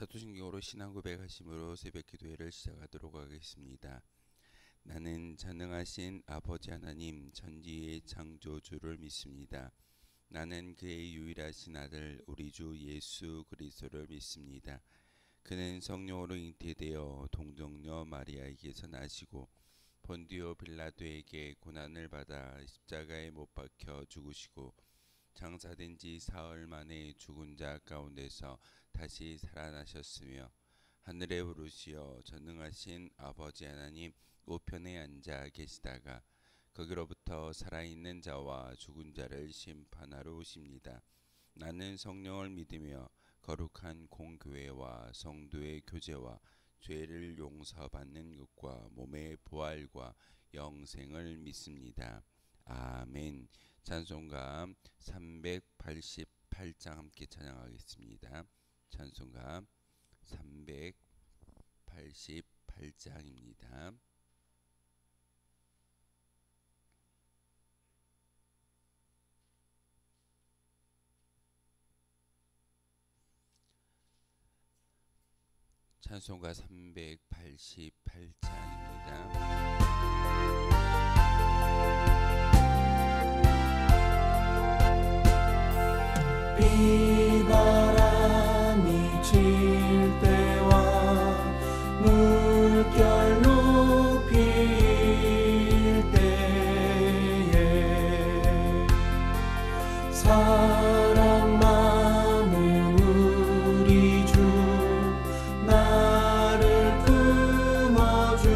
사도신경으로 신앙 고백하심으로 새벽 기도회를 시작하도록 하겠습니다. 나는 전능하신 아버지 하나님 천지의 창조주를 믿습니다. 나는 그의 유일하신 아들 우리 주 예수 그리스도를 믿습니다. 그는 성령으로 잉태되어 동정녀 마리아에게서 나시고 본디오 빌라도에게 고난을 받아 십자가에 못 박혀 죽으시고 장사된 지 사흘 만에 죽은 자 가운데서 다시 살아나셨으며 하늘에 오르시어 전능하신 아버지 하나님 우편에 앉아 계시다가 거기로부터 살아있는 자와 죽은 자를 심판하러 오십니다. 나는 성령을 믿으며 거룩한 공교회와 성도의 교제와 죄를 용서받는 것과 몸의 부활과 영생을 믿습니다. 아멘. 찬송가 388장 함께 찬양하겠습니다. 찬송가 388장입니다. 찬송가 388장입니다. 비바람이 칠 때와 물결 높일 때에 사랑 많은 우리 주 나를 품어주네.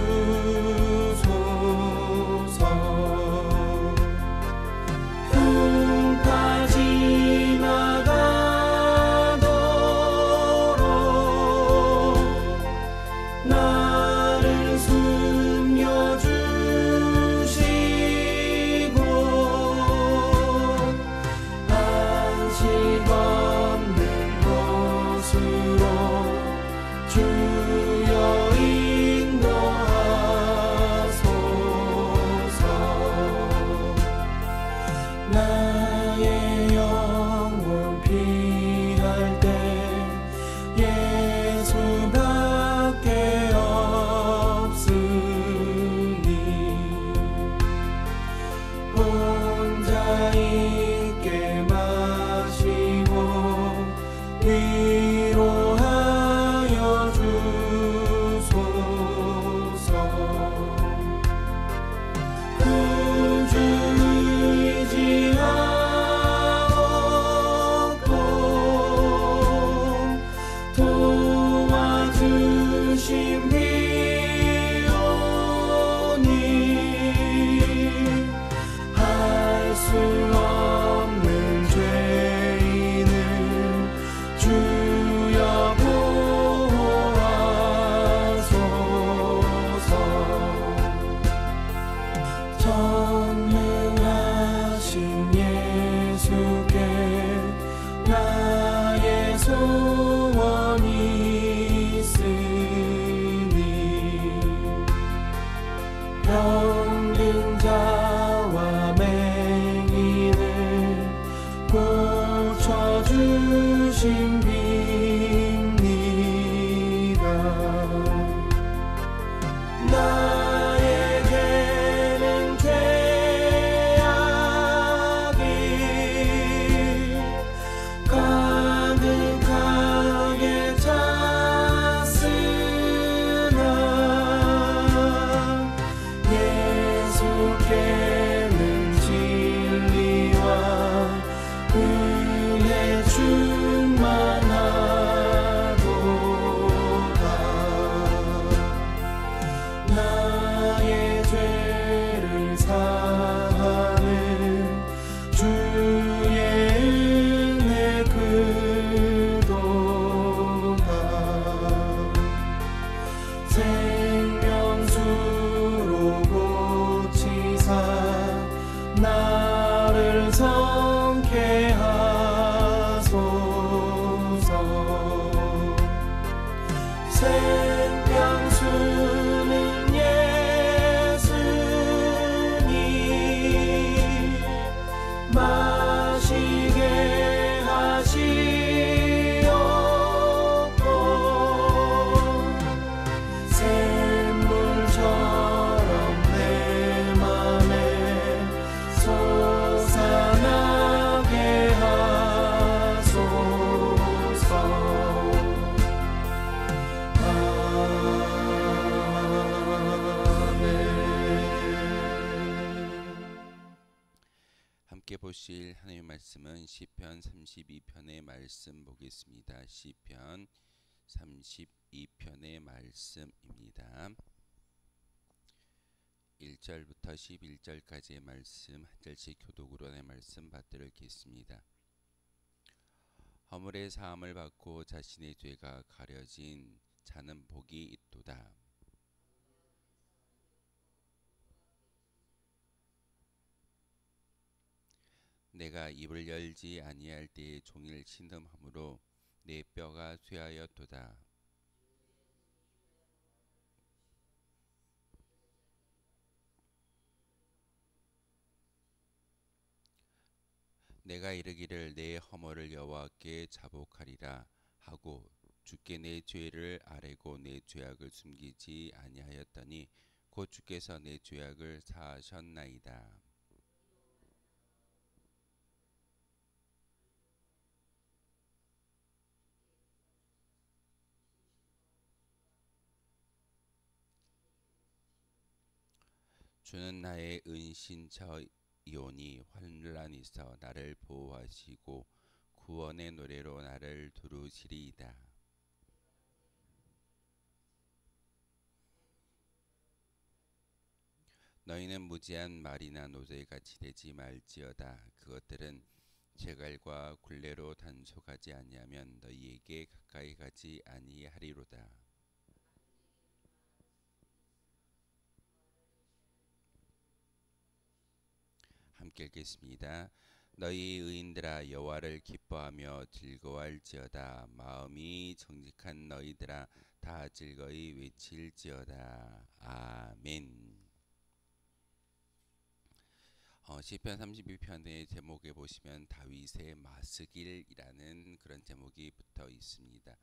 함께 보실 하나님의 말씀은 시편 32편의 말씀 보겠습니다. 시편 32편의 말씀입니다. 1절부터 11절까지의 말씀 한 절씩 교독으로 내 말씀 받들어 읽겠습니다. 허물의 사함을 받고 자신의 죄가 가려진 자는 복이 있도다. 내가 입을 열지 아니할 때에 종일 신음함으로 내 뼈가 쇠하였도다. 내가 이르기를 내 허물을 여호와께 자복하리라 하고 주께 내 죄를 아뢰고 내 죄악을 숨기지 아니하였더니 곧 주께서 내 죄악을 사하셨나이다. 주는 나의 은신처이오니 환란에서 나를 보호하시고 구원의 노래로 나를 두루시리이다. 너희는 무지한 말이나 노제같이 되지 말지어다. 그것들은 재갈과 굴레로 단속하지 아니하면 너희에게 가까이 가지 아니하리로다. 함께 읽겠습니다. 너희 의인들아 여호와를 기뻐하며 즐거워할지어다. 마음이 정직한 너희들아 다 즐거이 외칠지어다. 아멘. 시편 32편의 제목에 보시면 다윗의 마스길이라는 그런 제목이 붙어 있습니다.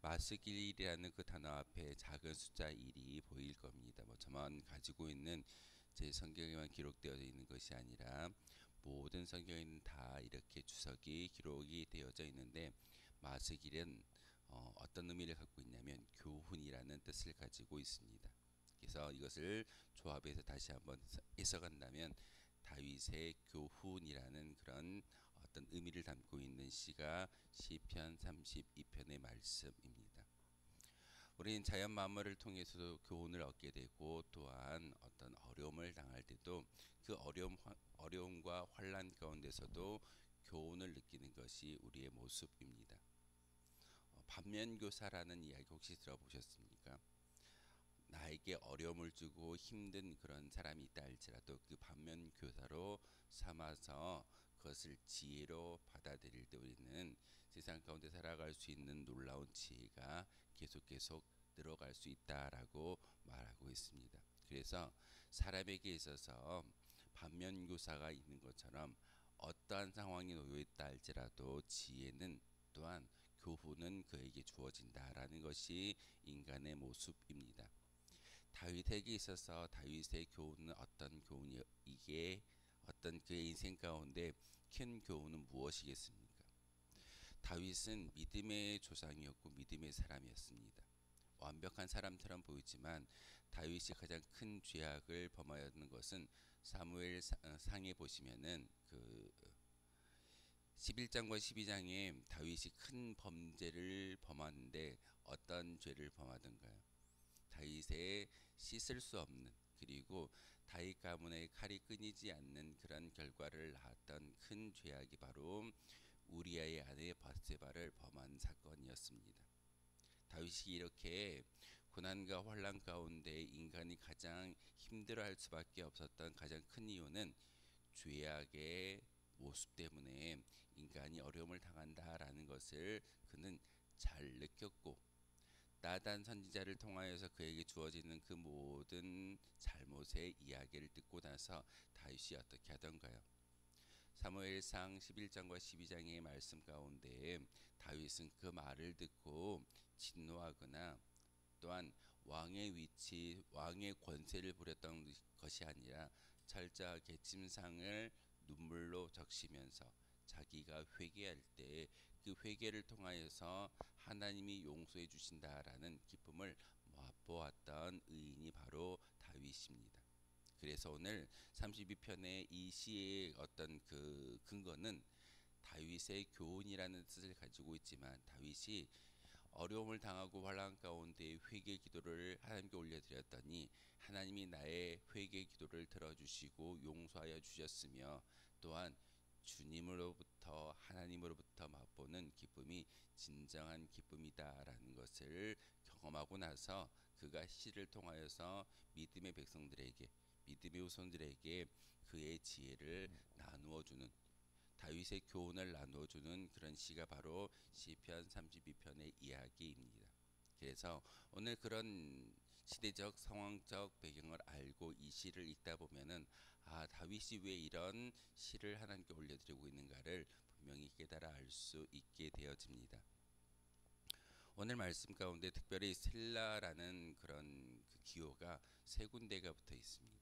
마스길이라는 그 단어 앞에 작은 숫자 1이 보일 겁니다. 저만 가지고 있는 제 성경에만 기록되어 있는 것이 아니라 모든 성경에는 다 이렇게 주석이 기록이 되어져 있는데 마스길은 어떤 의미를 갖고 있냐면 교훈이라는 뜻을 가지고 있습니다. 그래서 이것을 조합해서 다시 한번 해석한다면 다윗의 교훈이라는 그런 어떤 의미를 담고 있는 시가 시편 32편의 말씀입니다. 우리는 자연 만물을 통해서도 교훈을 얻게 되고 또한 어떤 어려움을 당할 때도 그 어려움과 환난 가운데서도 교훈을 느끼는 것이 우리의 모습입니다. 반면교사라는 이야기 혹시 들어보셨습니까? 나에게 어려움을 주고 힘든 그런 사람이 있다 할지라도 그 반면교사로 삼아서 그것을 지혜로 받아들일 때 우리는 세상 가운데 살아갈 수 있는 놀라운 지혜가 계속 늘어갈 수 있다라고 말하고 있습니다. 그래서 사람에게 있어서 반면교사가 있는 것처럼 어떠한 상황이 놓여 있다 할지라도 지혜는 또한 교훈은 그에게 주어진다라는 것이 인간의 모습입니다. 다윗에게 있어서 다윗의 교훈은 어떤 교훈이 이게 어떤 그의 인생 가운데 큰 교훈은 무엇이겠습니까? 다윗은 믿음의 조상이었고 믿음의 사람이었습니다. 완벽한 사람처럼 보이지만 다윗이 가장 큰 죄악을 범하였는 것은 사무엘 상에 보시면은 그 11장과 12장에 다윗이 큰 범죄를 범하는데 어떤 죄를 범하던가요? 다윗의 씻을 수 없는 그리고 다윗 가문의 칼이 끊이지 않는 그런 결과를 낳았던 큰 죄악이 바로 우리아의 아내 밧세바를 범한 사건이었습니다. 다윗이 이렇게 고난과 환난 가운데 인간이 가장 힘들어할 수밖에 없었던 가장 큰 이유는 죄악의 모습 때문에 인간이 어려움을 당한다라는 것을 그는 잘 느꼈고 나단 선지자를 통하여서 그에게 주어지는 그 모든 잘못의 이야기를 듣고 나서 다윗이 어떻게 하던가요? 사무엘상 11장과 12장의 말씀 가운데 다윗은 그 말을 듣고 진노하거나 또한 왕의 위치, 왕의 권세를 부렸던 것이 아니라 철저하게 침상을 눈물로 적시면서 자기가 회개할 때 그 회개를 통하여서 하나님이 용서해 주신다라는 기쁨을 맛보았던 의인이 바로 다윗입니다. 그래서 오늘 32편의 이 시의 어떤 그 근거는 다윗의 교훈이라는 뜻을 가지고 있지만, 다윗이 어려움을 당하고 환난 가운데 회개 기도를 하나님께 올려드렸더니 하나님이 나의 회개 기도를 들어주시고 용서하여 주셨으며, 또한 주님으로부터 하나님으로부터 맛보는 기쁨이 진정한 기쁨이다라는 것을 경험하고 나서 그가 시를 통하여서 믿음의 백성들에게, 믿음의 후손들에게 그의 지혜를 나누어 주는, 다윗의 교훈을 나누어주는 그런 시가 바로 시편 32편의 이야기입니다. 그래서 오늘 그런 시대적 상황적 배경을 알고 이 시를 읽다 보면은 다윗이 왜 이런 시를 하나님께 올려드리고 있는가를 분명히 깨달아 알 수 있게 되어집니다. 오늘 말씀 가운데 특별히 셀라라는 그런 그 기호가 세 군데가 붙어 있습니다.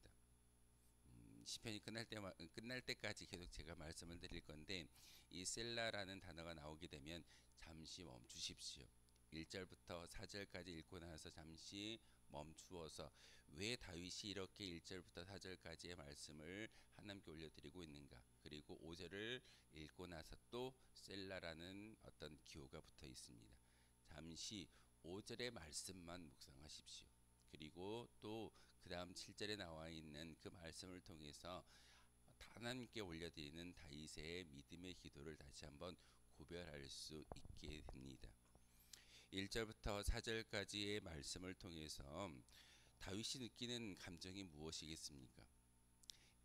시편이 끝날 때까지 계속 제가 말씀을 드릴 건데, 이 셀라라는 단어가 나오게 되면 잠시 멈추십시오. 1절부터 4절까지 읽고 나서 잠시 멈추어서 왜 다윗이 이렇게 1절부터 4절까지의 말씀을 하나님께 올려드리고 있는가, 그리고 5절을 읽고 나서 또 셀라라는 어떤 기호가 붙어 있습니다. 잠시 5절의 말씀만 묵상하십시오. 그리고 또 그 다음 7절에 나와 있는 그 말씀을 통해서 하나님께 올려드리는 다윗의 믿음의 기도를 다시 한번 구별할 수 있게 됩니다. 1절부터 4절까지의 말씀을 통해서 다윗이 느끼는 감정이 무엇이겠습니까?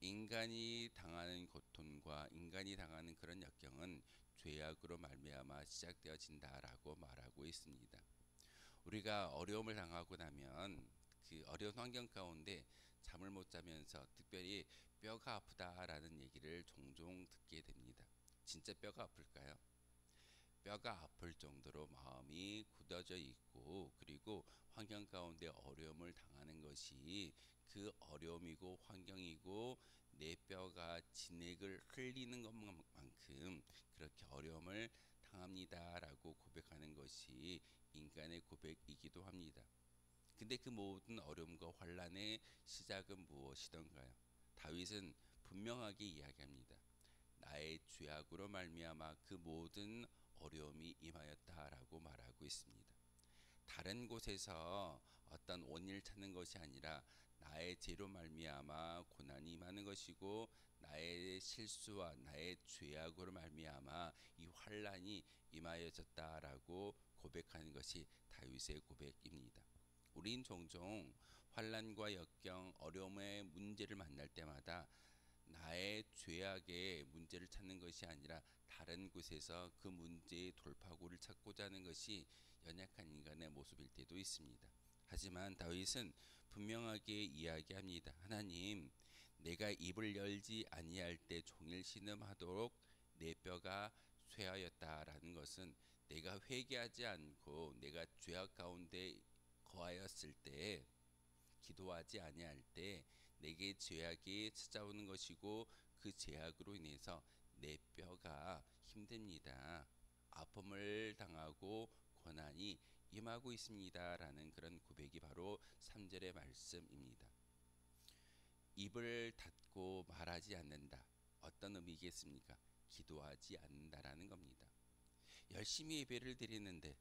인간이 당하는 고통과 인간이 당하는 그런 역경은 죄악으로 말미암아 시작되어진다라고 말하고 있습니다. 우리가 어려움을 당하고 나면 그 어려운 환경 가운데 잠을 못 자면서 특별히 뼈가 아프다라는 얘기를 종종 듣게 됩니다. 진짜 뼈가 아플까요? 뼈가 아플 정도로 마음이 굳어져 있고, 그리고 환경 가운데 어려움을 당하는 것이 그 어려움이고 환경이고 내 뼈가 진액을 흘리는 것만큼 그렇게 어려움을 당합니다라고 고백하는 것이 인간의 고백이기도 합니다. 근데 그 모든 어려움과 환난의 시작은 무엇이던가요? 다윗은 분명하게 이야기합니다. 나의 죄악으로 말미암아 그 모든 어려움이 임하였다라고 말하고 있습니다. 다른 곳에서 어떤 원인을 찾는 것이 아니라 나의 죄로 말미암아 고난이 임하는 것이고, 나의 실수와 나의 죄악으로 말미암아 이 환난이 임하여졌다라고 고백하는 것이 다윗의 고백입니다. 우린 종종 환난과 역경, 어려움의 문제를 만날 때마다 나의 죄악의 문제를 찾는 것이 아니라 다른 곳에서 그 문제의 돌파구를 찾고자 하는 것이 연약한 인간의 모습일 때도 있습니다. 하지만 다윗은 분명하게 이야기합니다. 하나님, 내가 입을 열지 아니할 때 종일 신음하도록 내 뼈가 쇠하였다라는 것은 내가 회개하지 않고 내가 죄악 가운데 거하였을 때, 기도하지 아니할 때 내게 죄악이 찾아오는 것이고, 그 죄악으로 인해서 내 뼈가 힘듭니다. 아픔을 당하고 고난이 임하고 있습니다라는 그런 고백이 바로 3절의 말씀입니다. 입을 닫고 말하지 않는다. 어떤 의미겠습니까? 기도하지 않는다라는 겁니다. 열심히 예배를 드리는데,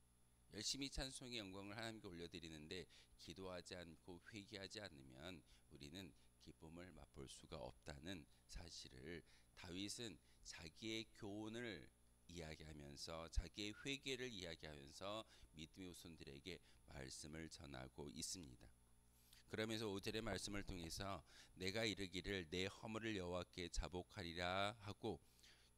열심히 찬송의 영광을 하나님께 올려드리는데 기도하지 않고 회개하지 않으면 우리는 기쁨을 맛볼 수가 없다는 사실을 다윗은 자기의 교훈을 이야기하면서, 자기의 회개를 이야기하면서 믿음의 후손들에게 말씀을 전하고 있습니다. 그러면서 5절의 말씀을 통해서 내가 이르기를 내 허물을 여호와께 자복하리라 하고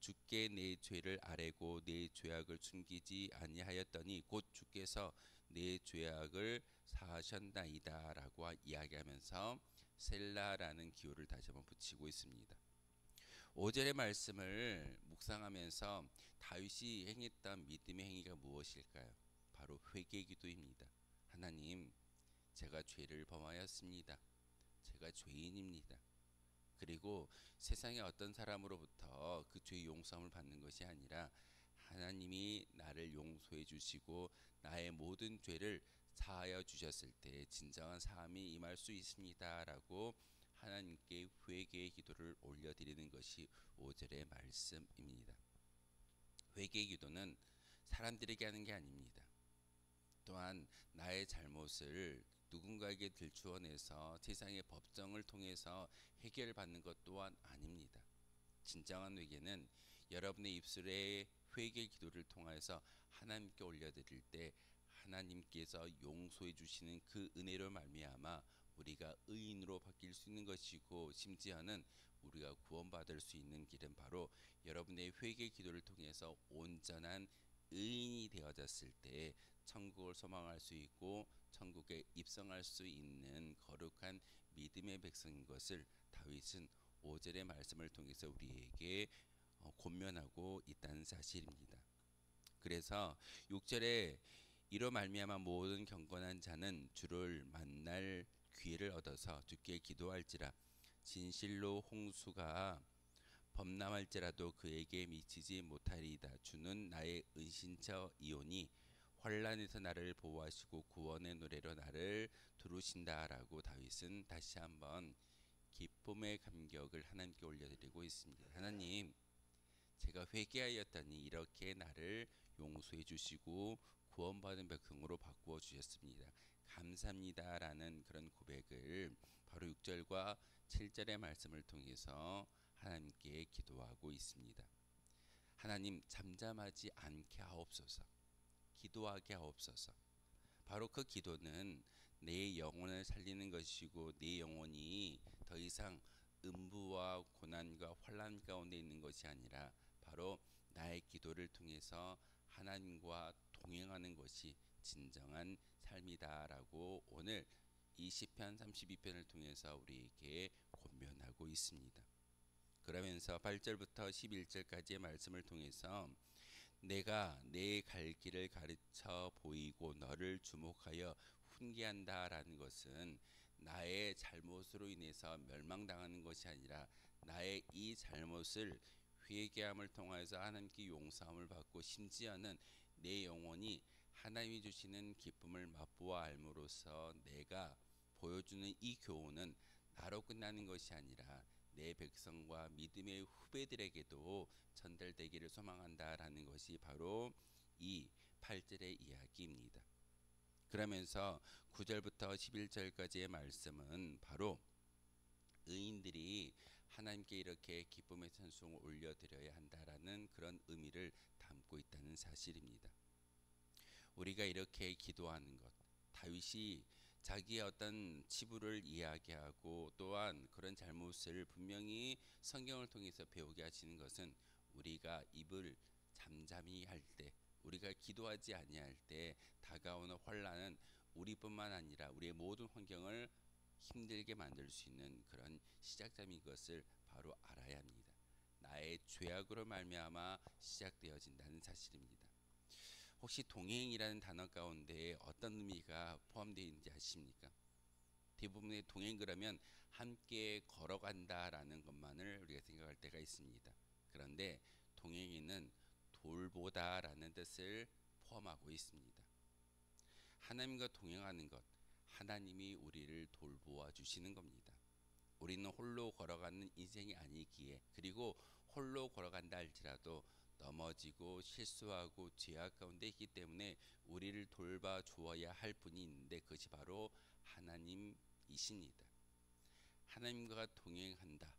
주께 내 죄를 아뢰고 내 죄악을 숨기지 아니하였더니 곧 주께서 내 죄악을 사하셨나이다라고 이야기하면서 셀라라는 기호를 다시 한번 붙이고 있습니다. 5절의 말씀을 묵상하면서 다윗이 행했던 믿음의 행위가 무엇일까요? 바로 회개기도입니다. 하나님, 제가 죄를 범하였습니다. 제가 죄인입니다. 그리고 세상의 어떤 사람으로부터 그 죄의 용서함을 받는 것이 아니라 하나님이 나를 용서해 주시고 나의 모든 죄를 사하여 주셨을 때 진정한 사함이 임할 수 있습니다라고 하나님께 회개의 기도를 올려드리는 것이 5절의 말씀입니다. 회개의 기도는 사람들에게 하는 게 아닙니다. 또한 나의 잘못을 누군가에게 들추어내서 세상의 법정을 통해서 해결받는 것 또한 아닙니다. 진정한 회개는 여러분의 입술에 회개 기도를 통해서 하나님께 올려드릴 때 하나님께서 용서해 주시는 그 은혜로 말미암아 우리가 의인으로 바뀔 수 있는 것이고, 심지어는 우리가 구원받을 수 있는 길은 바로 여러분의 회개 기도를 통해서 온전한 의인이 되어졌을 때 천국을 소망할 수 있고 천국에 입성할 수 있는 거룩한 믿음의 백성인 것을 다윗은 5절의 말씀을 통해서 우리에게 권면하고 있다는 사실입니다. 그래서 6절에 이로 말미암아 모든 경건한 자는 주를 만날 기회를 얻어서 주께 기도할지라. 진실로 홍수가 범람할지라도 그에게 미치지 못하리이다. 주는 나의 은신처이오니 환난에서 나를 보호하시고 구원의 노래로 나를 두르신다라고 다윗은 다시 한번 기쁨의 감격을 하나님께 올려드리고 있습니다. 하나님, 제가 회개하였더니 이렇게 나를 용서해 주시고 구원받은 백성으로 바꾸어 주셨습니다. 감사합니다라는 그런 고백을 바로 6절과 7절의 말씀을 통해서 하나님께 기도하고 있습니다. 하나님, 잠잠하지 않게 하옵소서. 기도하게 하옵소서. 바로 그 기도는 내 영혼을 살리는 것이고, 내 영혼이 더 이상 음부와 고난과 환난 가운데 있는 것이 아니라 바로 나의 기도를 통해서 하나님과 동행하는 것이 진정한 삶이다라고 오늘 이 시편 32편을 통해서 우리에게 권면하고 있습니다. 그러면서 8절부터 11절까지의 말씀을 통해서 내가 내 갈 길을 가르쳐 보이고 너를 주목하여 훈계한다라는 것은 나의 잘못으로 인해서 멸망당하는 것이 아니라 나의 이 잘못을 회개함을 통하여서 하나님께 용서함을 받고, 심지어는 내 영혼이 하나님이 주시는 기쁨을 맛보아 알므로써 내가 보여주는 이 교훈은 나로 끝나는 것이 아니라 내 백성과 믿음의 후배들에게도 전달되기를 소망한다라는 것이 바로 이 8절의 이야기입니다. 그러면서 9절부터 11절까지의 말씀은 바로 의인들이 하나님께 이렇게 기쁨의 찬송을 올려드려야 한다라는 그런 의미를 담고 있다는 사실입니다. 우리가 이렇게 기도하는 것, 다윗이 자기의 어떤 치부를 이야기하고 또한 그런 잘못을 분명히 성경을 통해서 배우게 하시는 것은 우리가 입을 잠잠히 할 때, 우리가 기도하지 아니할 때 다가오는 환난은 우리뿐만 아니라 우리의 모든 환경을 힘들게 만들 수 있는 그런 시작점인 것을 바로 알아야 합니다. 나의 죄악으로 말미암아 시작되어진다는 사실입니다. 혹시 동행이라는 단어 가운데 어떤 의미가 포함되어 있는지 아십니까? 대부분의 동행 그러면 함께 걸어간다라는 것만을 우리가 생각할 때가 있습니다. 그런데 동행에는 돌보다라는 뜻을 포함하고 있습니다. 하나님과 동행하는 것, 하나님이 우리를 돌보아 주시는 겁니다. 우리는 홀로 걸어가는 인생이 아니기에, 그리고 홀로 걸어간다 할지라도 넘어지고 실수하고 죄악 가운데 있기 때문에 우리를 돌봐 주어야 할 분이 있는데 그것이 바로 하나님이십니다. 하나님과 동행한다.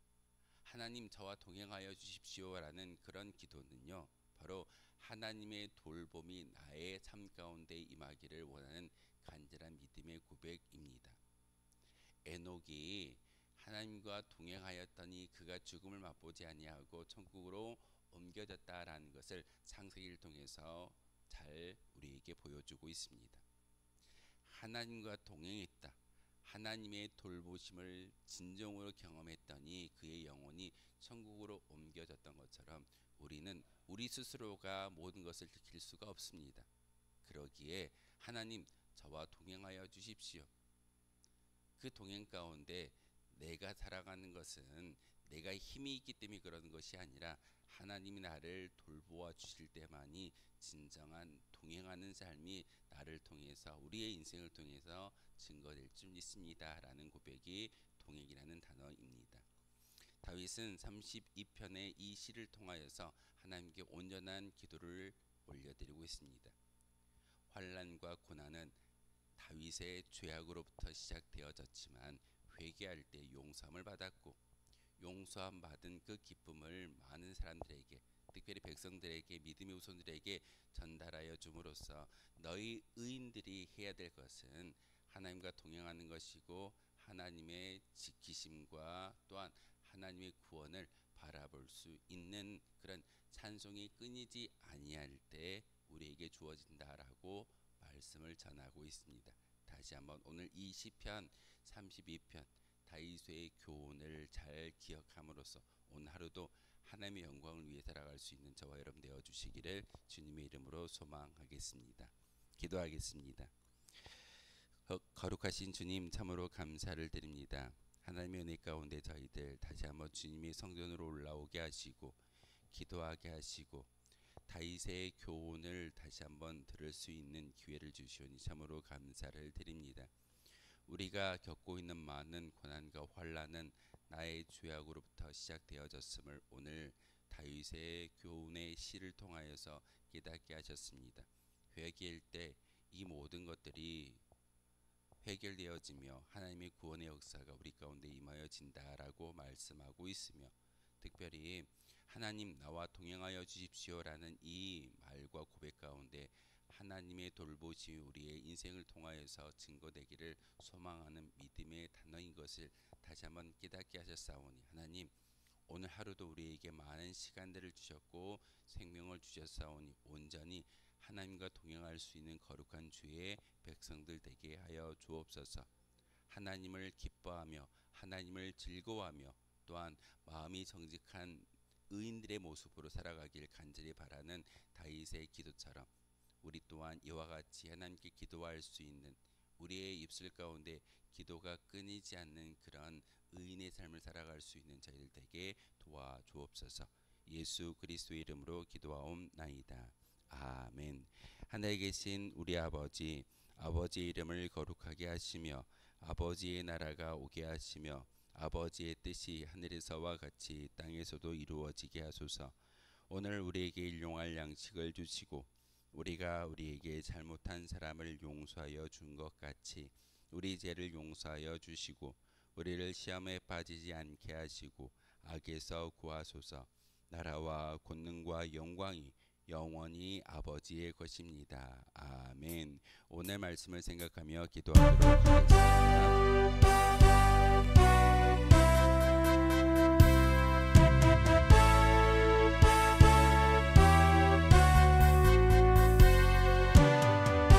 하나님 저와 동행하여 주십시오라는 그런 기도는요, 바로 하나님의 돌봄이 나의 삶 가운데 임하기를 원하는 간절한 믿음의 고백입니다. 에녹이 하나님과 동행하였더니 그가 죽음을 맛보지 아니하고 천국으로 옮겨졌다라는 것을 창세기를 통해서 잘 우리에게 보여주고 있습니다. 하나님과 동행했다. 하나님의 돌보심을 진정으로 경험했더니 그의 영혼이 천국으로 옮겨졌던 것처럼 우리는 우리 스스로가 모든 것을 지킬 수가 없습니다. 그러기에 하나님 저와 동행하여 주십시오. 그 동행 가운데 내가 살아가는 것은 내가 힘이 있기 때문에 그러는 것이 아니라 하나님이 나를 돌보아 주실 때만이 진정한 동행하는 삶이 나를 통해서 우리의 인생을 통해서 증거될 줄 믿습니다 라는 고백이 봉액이라는 단어입니다. 다윗은 32편의 이 시를 통하여서 하나님께 온전한 기도를 올려드리고 있습니다. 환난과 고난은 다윗의 죄악으로부터 시작되어졌지만 회개할 때 용서함을 받았고 용서함 받은 그 기쁨을 많은 사람들에게, 특별히 백성들에게, 믿음의 후손들에게 전달하여 줌으로써 너희 의인들이 해야 될 것은 하나님과 동행하는 것이고 하나님의 지키심과 또한 하나님의 구원을 바라볼 수 있는 그런 찬송이 끊이지 아니할 때 우리에게 주어진다라고 말씀을 전하고 있습니다. 다시 한번 오늘 이 시편 32편 다윗의 교훈을 잘 기억함으로써 오늘 하루도 하나님의 영광을 위해 살아갈 수 있는 저와 여러분 되어 주시기를 주님의 이름으로 소망하겠습니다. 기도하겠습니다. 거룩하신 주님, 참으로 감사를 드립니다. 하나님의 은혜 가운데 저희들 다시 한번 주님의 성전으로 올라오게 하시고 기도하게 하시고 다윗의 교훈을 다시 한번 들을 수 있는 기회를 주시오니 참으로 감사를 드립니다. 우리가 겪고 있는 많은 고난과 환난은 나의 죄악으로부터 시작되어졌음을 오늘 다윗의 교훈의 시를 통하여서 깨닫게 하셨습니다. 회개할 때 이 모든 것들이 해결되어지며 하나님의 구원의 역사가 우리 가운데 임하여진다라고 말씀하고 있으며, 특별히 하나님 나와 동행하여 주십시오라는 이 말과 고백 가운데 하나님의 돌보심이 우리의 인생을 통하여서 증거되기를 소망하는 믿음의 단어인 것을 다시 한번 깨닫게 하셨사오니 하나님, 오늘 하루도 우리에게 많은 시간들을 주셨고 생명을 주셨사오니 온전히 하나님과 동행할 수 있는 거룩한 주의 백성들 되게 하여 주옵소서. 하나님을 기뻐하며 하나님을 즐거워하며 또한 마음이 정직한 의인들의 모습으로 살아가길 간절히 바라는 다윗의 기도처럼 우리 또한 이와 같이 하나님께 기도할 수 있는, 우리의 입술 가운데 기도가 끊이지 않는 그런 의인의 삶을 살아갈 수 있는 저희들 되게 도와주옵소서. 예수 그리스도의 이름으로 기도하옵나이다. 아멘. 하늘에 계신 우리 아버지, 아버지의 이름을 거룩하게 하시며 아버지의 나라가 오게 하시며 아버지의 뜻이 하늘에서와 같이 땅에서도 이루어지게 하소서. 오늘 우리에게 일용할 양식을 주시고 우리가 우리에게 잘못한 사람을 용서하여 준 것 같이 우리 죄를 용서하여 주시고 우리를 시험에 빠지지 않게 하시고 악에서 구하소서. 나라와 권능과 영광이 영원히 아버지의 것입니다. 아멘. 오늘 말씀을 생각하며 기도하도록 하겠습니다.